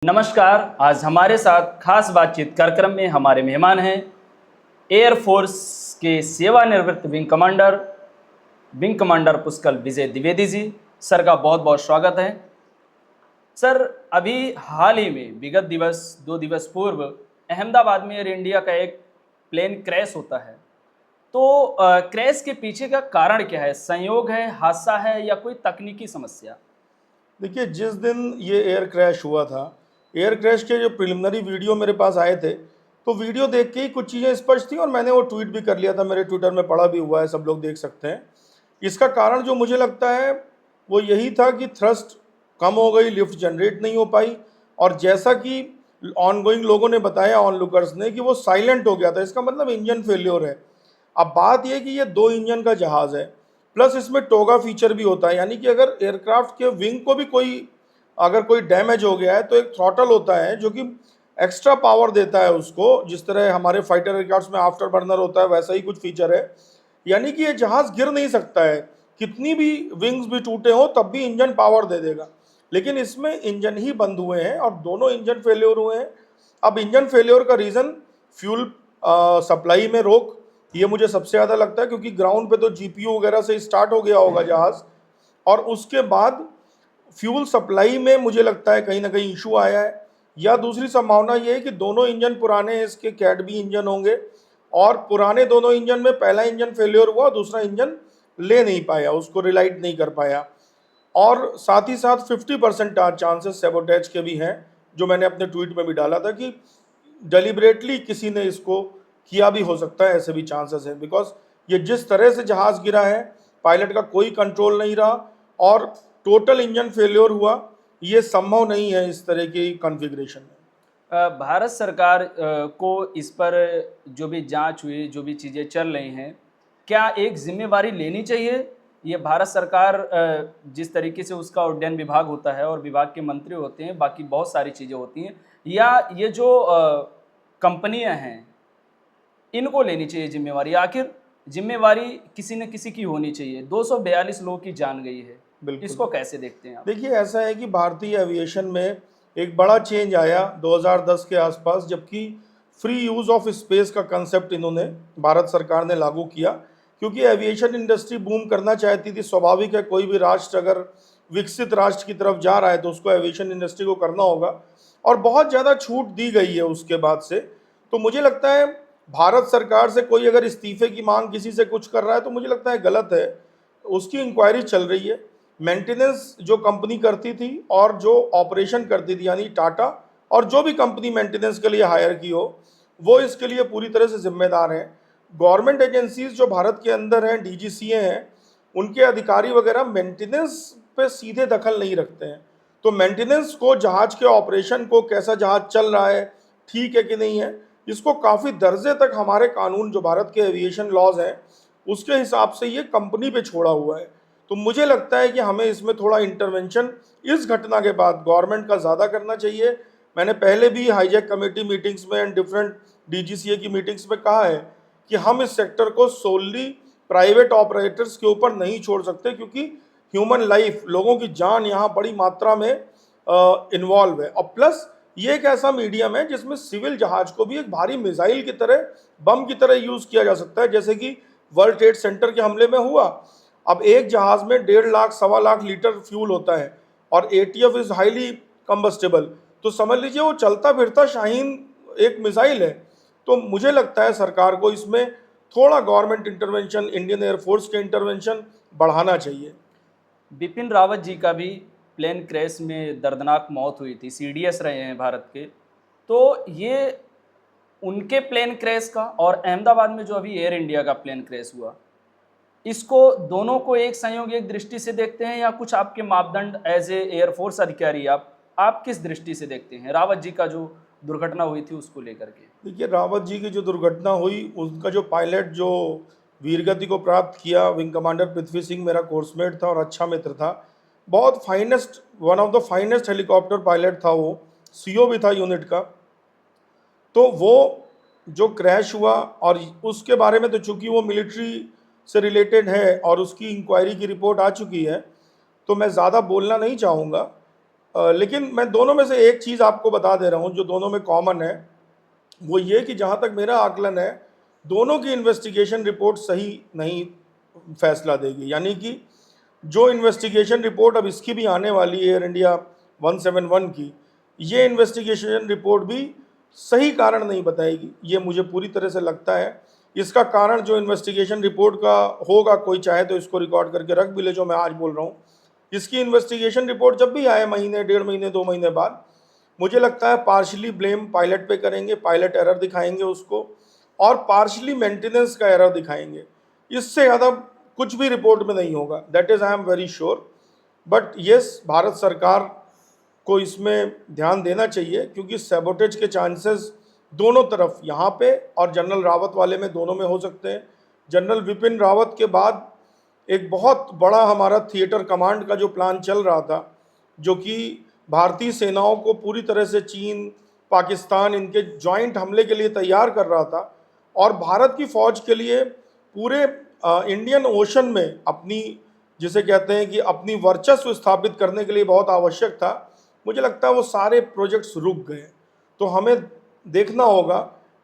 नमस्कार। आज हमारे साथ खास बातचीत कार्यक्रम में हमारे मेहमान हैं एयरफोर्स के सेवानिवृत्त विंग कमांडर पुष्कर विजय द्विवेदी जी। सर का बहुत बहुत स्वागत है। सर, अभी हाल ही में विगत दिवस 2 दिवस पूर्व अहमदाबाद में एयर इंडिया का एक प्लेन क्रैश होता है। तो क्रैश के पीछे का कारण क्या है? संयोग है, हादसा है या कोई तकनीकी समस्या? देखिए, जिस दिन ये एयर क्रैश हुआ था, एयर क्रैश के जो प्रिलिमिनरी वीडियो मेरे पास आए थे, तो वीडियो देख के ही कुछ चीज़ें स्पष्ट थी और मैंने वो ट्वीट भी कर लिया था। मेरे ट्विटर में पड़ा भी हुआ है, सब लोग देख सकते हैं। इसका कारण जो मुझे लगता है वो यही था कि थ्रस्ट कम हो गई, लिफ्ट जनरेट नहीं हो पाई, और जैसा कि ऑनगोइंग लोगों ने बताया, ऑन लुकर्स ने, कि वो साइलेंट हो गया था। इसका मतलब इंजन फेल्योर है। अब बात यह कि ये 2 इंजन का जहाज़ है, प्लस इसमें टोगा फीचर भी होता है, यानी कि अगर एयरक्राफ्ट के विंग को भी अगर कोई डैमेज हो गया है तो एक थ्रॉटल होता है जो कि एक्स्ट्रा पावर देता है उसको। जिस तरह हमारे फाइटर एयरक्राफ्ट में आफ्टर बर्नर होता है, वैसा ही कुछ फीचर है। यानी कि ये जहाज़ गिर नहीं सकता है, कितनी भी विंग्स भी टूटे हो तब भी इंजन पावर दे देगा। लेकिन इसमें इंजन ही बंद हुए हैं और दोनों इंजन फेल्योर हुए हैं। अब इंजन फेल्योर का रीज़न फ्यूल सप्लाई में रोक, ये मुझे सबसे ज़्यादा लगता है, क्योंकि ग्राउंड पे तो जीपीयू वगैरह से स्टार्ट हो गया होगा जहाज़, और उसके बाद फ्यूल सप्लाई में मुझे लगता है कहीं ना कहीं इशू आया है। या दूसरी संभावना ये है कि दोनों इंजन पुराने इसके कैट बी इंजन होंगे, और पुराने दोनों इंजन में पहला इंजन फेल्योर हुआ, दूसरा इंजन ले नहीं पाया, उसको रिलाइट नहीं कर पाया। और साथ ही साथ 50% चांसेस सेबोटेज के भी हैं, जो मैंने अपने ट्वीट में भी डाला था कि डेलिबरेटली किसी ने इसको किया भी हो सकता है, ऐसे भी चांसेस हैं। बिकॉज ये जिस तरह से जहाज़ गिरा है, पायलट का कोई कंट्रोल नहीं रहा और टोटल इंजन फेल्योर हुआ, ये संभव नहीं है इस तरह की कॉन्फ़िगरेशन में। भारत सरकार को इस पर जो भी जांच हुई, जो भी चीज़ें चल रही हैं, क्या एक जिम्मेवारी लेनी चाहिए? ये भारत सरकार जिस तरीके से उसका उड्डयन विभाग होता है और विभाग के मंत्री होते हैं, बाकी बहुत सारी चीज़ें होती हैं, या ये जो कंपनियां हैं, इनको लेनी चाहिए जिम्मेवारी? आखिर जिम्मेवारी किसी न किसी की होनी चाहिए। 242 लोगों की जान गई है, बिल्कुल। इसको कैसे देखते हैं आप? देखिए, ऐसा है कि भारतीय एविएशन में एक बड़ा चेंज आया 2010 के आसपास, जबकि फ्री यूज़ ऑफ स्पेस का कंसेप्ट इन्होंने, भारत सरकार ने लागू किया। क्योंकि एविएशन इंडस्ट्री बूम करना चाहती थी। स्वाभाविक है, कोई भी राष्ट्र अगर विकसित राष्ट्र की तरफ जा रहा है तो उसको एविएशन इंडस्ट्री को करना होगा, और बहुत ज़्यादा छूट दी गई है उसके बाद से। तो मुझे लगता है भारत सरकार से कोई अगर इस्तीफे की मांग किसी से कुछ कर रहा है तो मुझे लगता है गलत है। उसकी इंक्वायरी चल रही है। मेंटेनेंस जो कंपनी करती थी और जो ऑपरेशन करती थी, यानी टाटा और जो भी कंपनी मेंटेनेंस के लिए हायर की हो, वो इसके लिए पूरी तरह से जिम्मेदार हैं। गवर्नमेंट एजेंसीज जो भारत के अंदर हैं, डीजीसीए हैं, उनके अधिकारी वगैरह मेंटेनेंस पे सीधे दखल नहीं रखते हैं। तो मेंटेनेंस को, जहाज के ऑपरेशन को, कैसा जहाज चल रहा है, ठीक है कि नहीं है, इसको काफ़ी दर्जे तक हमारे कानून, जो भारत के एविएशन लॉज हैं, उसके हिसाब से ये कंपनी पे छोड़ा हुआ है। तो मुझे लगता है कि हमें इसमें थोड़ा इंटरवेंशन इस घटना के बाद गवर्नमेंट का ज़्यादा करना चाहिए। मैंने पहले भी हाईजैक कमेटी मीटिंग्स में एंड डिफरेंट डीजीसीए की मीटिंग्स में कहा है कि हम इस सेक्टर को सोलली प्राइवेट ऑपरेटर्स के ऊपर नहीं छोड़ सकते, क्योंकि ह्यूमन लाइफ, लोगों की जान यहाँ बड़ी मात्रा में इन्वॉल्व है। और प्लस ये एक ऐसा मीडियम है जिसमें सिविल जहाज को भी एक भारी मिसाइल की तरह, बम की तरह यूज़ किया जा सकता है, जैसे कि वर्ल्ड ट्रेड सेंटर के हमले में हुआ। अब एक जहाज में 1.5 लाख 1.25 लाख लीटर फ्यूल होता है, और एटीएफ इज हाईली कंबस्टेबल। तो समझ लीजिए वो चलता फिरता शाहीन एक मिसाइल है। तो मुझे लगता है सरकार को इसमें थोड़ा गवर्नमेंट इंटरवेंशन, इंडियन एयरफोर्स के इंटरवेंशन बढ़ाना चाहिए। बिपिन रावत जी का भी प्लेन क्रैश में दर्दनाक मौत हुई थी, सीडीएस रहे हैं भारत के। तो ये उनके प्लेन क्रैश का और अहमदाबाद में जो अभी एयर इंडिया का प्लेन क्रैश हुआ, इसको दोनों को एक संयोग, एक दृष्टि से देखते हैं, या कुछ आपके मापदंड एज ए एयरफोर्स अधिकारी आप किस दृष्टि से देखते हैं रावत जी का जो दुर्घटना हुई थी उसको लेकर के? देखिए, रावत जी की जो दुर्घटना हुई, उनका जो पायलट जो वीरगति को प्राप्त किया, विंग कमांडर पृथ्वी सिंह मेरा कोर्समेट था और अच्छा मित्र था। बहुत finest, one of the finest helicopter pilot था वो, सीओ भी था यूनिट का। तो वो जो क्रैश हुआ, और उसके बारे में तो चूंकि वो मिलिट्री से रिलेटेड है और उसकी इंक्वायरी की रिपोर्ट आ चुकी है, तो मैं ज़्यादा बोलना नहीं चाहूँगा। लेकिन मैं दोनों में से एक चीज़ आपको बता दे रहा हूँ जो दोनों में कॉमन है, वो ये कि जहाँ तक मेरा आकलन है, दोनों की इन्वेस्टिगेशन रिपोर्ट सही नहीं फैसला देगी। यानी कि जो इन्वेस्टिगेशन रिपोर्ट अब इसकी भी आने वाली है, एयर इंडिया 171 की, ये इन्वेस्टिगेशन रिपोर्ट भी सही कारण नहीं बताएगी, ये मुझे पूरी तरह से लगता है। इसका कारण जो इन्वेस्टिगेशन रिपोर्ट का होगा, कोई चाहे तो इसको रिकॉर्ड करके रख भी ले जो मैं आज बोल रहा हूँ, इसकी इन्वेस्टिगेशन रिपोर्ट जब भी आए महीने, 1.5 महीने, 2 महीने बाद, मुझे लगता है पार्शली ब्लेम पायलट पे करेंगे, पायलट एरर दिखाएंगे उसको, और पार्शली मेंटेनेंस का एरर दिखाएंगे। इससे ज़्यादा कुछ भी रिपोर्ट में नहीं होगा, that is I am very sure. But yes, Bharat सरकार को इसमें ध्यान देना चाहिए, क्योंकि सैबोटेज के चांसेस दोनों तरफ, यहाँ पे और जनरल रावत वाले में, दोनों में हो सकते हैं। जनरल विपिन रावत के बाद एक बहुत बड़ा हमारा थिएटर कमांड का जो प्लान चल रहा था, जो कि भारतीय सेनाओं को पूरी तरह से चीन, पाकिस्तान, इनके जॉइंट हमले के लिए तैयार कर रहा था, और भारत की फ़ौज के लिए पूरे इंडियन ओशन में अपनी, जिसे कहते हैं कि अपनी वर्चस्व स्थापित करने के लिए बहुत आवश्यक था। मुझे लगता है वो सारे प्रोजेक्ट्स रुक गए। तो हमें देखना होगा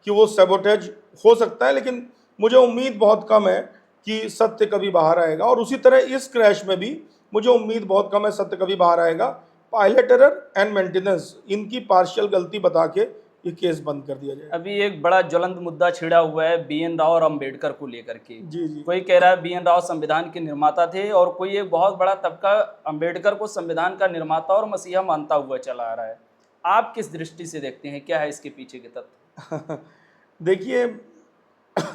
कि वो सैबोटेज हो सकता है, लेकिन मुझे उम्मीद बहुत कम है कि सत्य कभी बाहर आएगा। और उसी तरह इस क्रैश में भी मुझे उम्मीद बहुत कम है सत्य कभी बाहर आएगा। पायलट एरर एंड मेंटेनेंस, इनकी पार्शियल गलती बता के ये केस बंद कर दिया जाए। अभी एक बड़ा ज्वलंत मुद्दा छिड़ा हुआ है BN राव और अंबेडकर को लेकर के। जी जी। कोई कह रहा है BN राव संविधान के निर्माता थे, और कोई एक बहुत बड़ा तबका अंबेडकर को संविधान का निर्माता और मसीहा मानता हुआ चला आ रहा है। आप किस दृष्टि से देखते हैं, क्या है इसके पीछे के तथ्य? देखिए,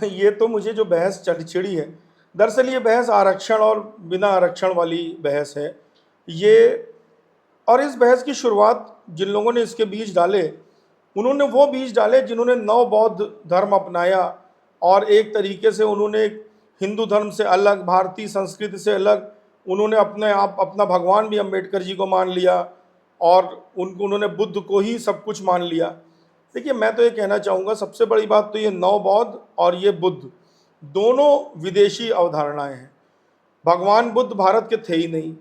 ये तो मुझे जो बहस छिड़ी है, दरअसल ये बहस आरक्षण और बिना आरक्षण वाली बहस है ये। और इस बहस की शुरुआत जिन लोगों ने इसके बीज डाले, उन्होंने वो बीज डाले जिन्होंने नव बौद्ध धर्म अपनाया, और एक तरीके से उन्होंने हिंदू धर्म से अलग, भारतीय संस्कृति से अलग, उन्होंने अपना भगवान भी अम्बेडकर जी को मान लिया, और उन्होंने बुद्ध को ही सब कुछ मान लिया। देखिए, मैं तो ये कहना चाहूँगा, सबसे बड़ी बात तो ये नव बौद्ध और ये बुद्ध दोनों विदेशी अवधारणाएं हैं। भगवान बुद्ध भारत के थे ही नहीं,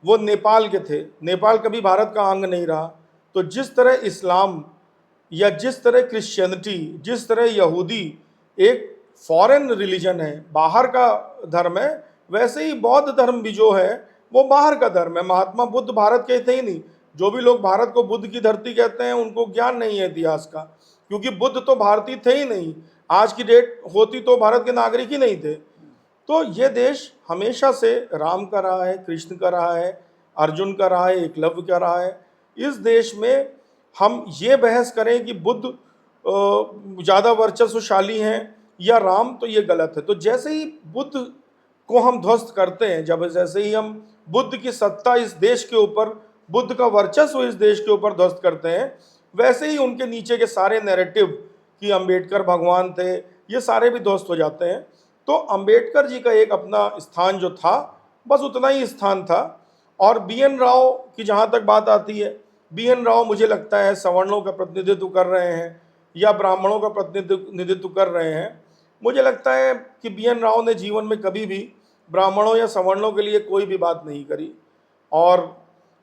वो नेपाल के थे। नेपाल कभी भारत का अंग नहीं रहा। तो जिस तरह इस्लाम या जिस तरह क्रिश्चियनिटी, जिस तरह यहूदी एक फॉरेन रिलीजन है, बाहर का धर्म है, वैसे ही बौद्ध धर्म भी जो है वो बाहर का धर्म है। महात्मा बुद्ध भारत के थे ही नहीं। जो भी लोग भारत को बुद्ध की धरती कहते हैं, उनको ज्ञान नहीं है इतिहास का, क्योंकि बुद्ध तो भारतीय थे ही नहीं। आज की डेट होती तो भारत के नागरिक ही नहीं थे। तो ये देश हमेशा से राम का रहा है, कृष्ण का रहा है, अर्जुन का रहा है, एकलव्य का रहा है। इस देश में हम ये बहस करें कि बुद्ध ज़्यादा वर्चस्वशाली हैं या राम, तो ये गलत है। तो जैसे ही बुद्ध को हम ध्वस्त करते हैं, जब जैसे ही हम बुद्ध की सत्ता इस देश के ऊपर, बुद्ध का वर्चस्व इस देश के ऊपर ध्वस्त करते हैं, वैसे ही उनके नीचे के सारे नैरेटिव कि अंबेडकर भगवान थे, ये सारे भी ध्वस्त हो जाते हैं। तो अंबेडकर जी का एक अपना स्थान जो था, बस उतना ही स्थान था। और BN राव की जहाँ तक बात आती है, BN राव मुझे लगता है सवर्णों का प्रतिनिधित्व कर रहे हैं या ब्राह्मणों का प्रतिनिधित्व कर रहे हैं। मुझे लगता है कि BN राव ने जीवन में कभी भी ब्राह्मणों या सवर्णों के लिए कोई भी बात नहीं करी, और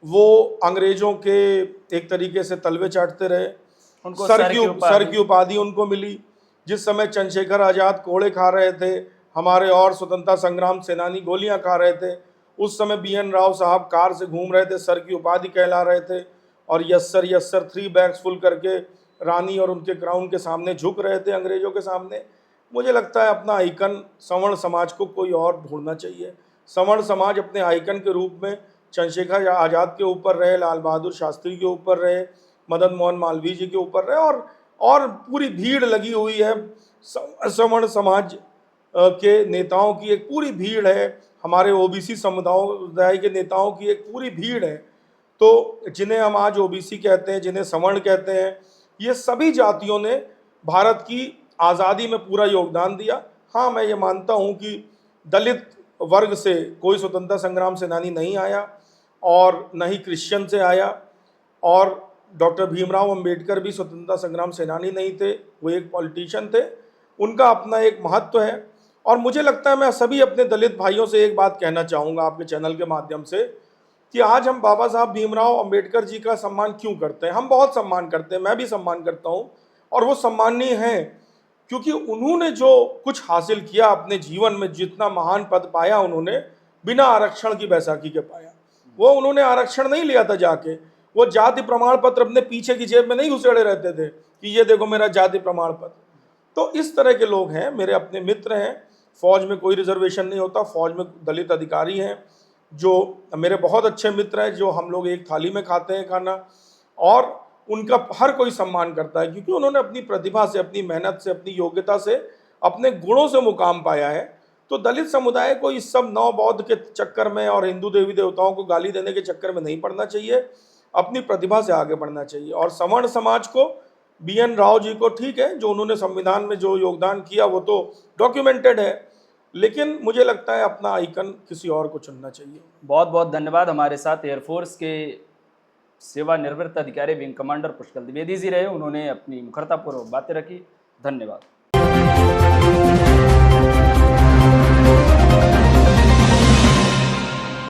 वो अंग्रेजों के एक तरीके से तलवे चाटते रहे। उनको सर की उपाधि उनको मिली। जिस समय चंद्रशेखर आज़ाद कोड़े खा रहे थे, हमारे और स्वतंत्रता संग्राम सेनानी गोलियां खा रहे थे, उस समय BN राव साहब कार से घूम रहे थे, सर की उपाधि कहला रहे थे, और यस सर 3 बैग्स फुल करके रानी और उनके क्राउन के सामने झुक रहे थे, अंग्रेजों के सामने। मुझे लगता है अपना आइकन सवर्ण समाज को कोई और ढूंढना चाहिए। सवर्ण समाज अपने आइकन के रूप में चंद्रशेखर आज़ाद के ऊपर रहे, लाल बहादुर शास्त्री के ऊपर रहे, मदन मोहन मालवीय जी के ऊपर रहे, और पूरी भीड़ लगी हुई है सवर्ण समाज के नेताओं की, एक पूरी भीड़ है, हमारे OBC समुदाय के नेताओं की एक पूरी भीड़ है। तो जिन्हें हम आज OBC कहते हैं, जिन्हें सवर्ण कहते हैं, ये सभी जातियों ने भारत की आज़ादी में पूरा योगदान दिया। हाँ, मैं ये मानता हूँ कि दलित वर्ग से कोई स्वतंत्रता संग्राम सेनानी नहीं आया, और न ही क्रिश्चियन से आया, और डॉक्टर भीमराव अंबेडकर भी स्वतंत्रता संग्राम सेनानी नहीं थे, वो एक पॉलिटिशियन थे। उनका अपना एक महत्व है। और मुझे लगता है, मैं सभी अपने दलित भाइयों से एक बात कहना चाहूँगा आपके चैनल के माध्यम से, कि आज हम बाबा साहब भीमराव अंबेडकर जी का सम्मान क्यों करते हैं। हम बहुत सम्मान करते हैं, मैं भी सम्मान करता हूँ, और वो सम्माननीय हैं क्योंकि उन्होंने जो कुछ हासिल किया अपने जीवन में, जितना महान पद पाया उन्होंने, बिना आरक्षण की बैसाखी के पाया। वो उन्होंने आरक्षण नहीं लिया था जाके, वो जाति प्रमाण पत्र अपने पीछे की जेब में नहीं घुसेड़े रहते थे कि ये देखो मेरा जाति प्रमाण पत्र। तो इस तरह के लोग हैं, मेरे अपने मित्र हैं। फौज में कोई रिजर्वेशन नहीं होता, फौज में दलित अधिकारी हैं जो मेरे बहुत अच्छे मित्र हैं, जो हम लोग एक थाली में खाते हैं खाना, और उनका हर कोई सम्मान करता है क्योंकि उन्होंने अपनी प्रतिभा से, अपनी मेहनत से, अपनी योग्यता से, अपने गुणों से मुकाम पाया है। तो दलित समुदाय को इस सब नव बौद्ध के चक्कर में और हिंदू देवी देवताओं को गाली देने के चक्कर में नहीं पड़ना चाहिए, अपनी प्रतिभा से आगे बढ़ना चाहिए। और सवर्ण समाज को, BN राव जी को, ठीक है जो उन्होंने संविधान में जो योगदान किया वो तो डॉक्यूमेंटेड है, लेकिन मुझे लगता है अपना आइकन किसी और को चुनना चाहिए। बहुत बहुत धन्यवाद। हमारे साथ एयरफोर्स के सेवानिवृत्त अधिकारी विंग कमांडर पुष्कल द्विवेदी जी रहे, उन्होंने अपनी मुखरतापूर्वक बातें रखी। धन्यवाद।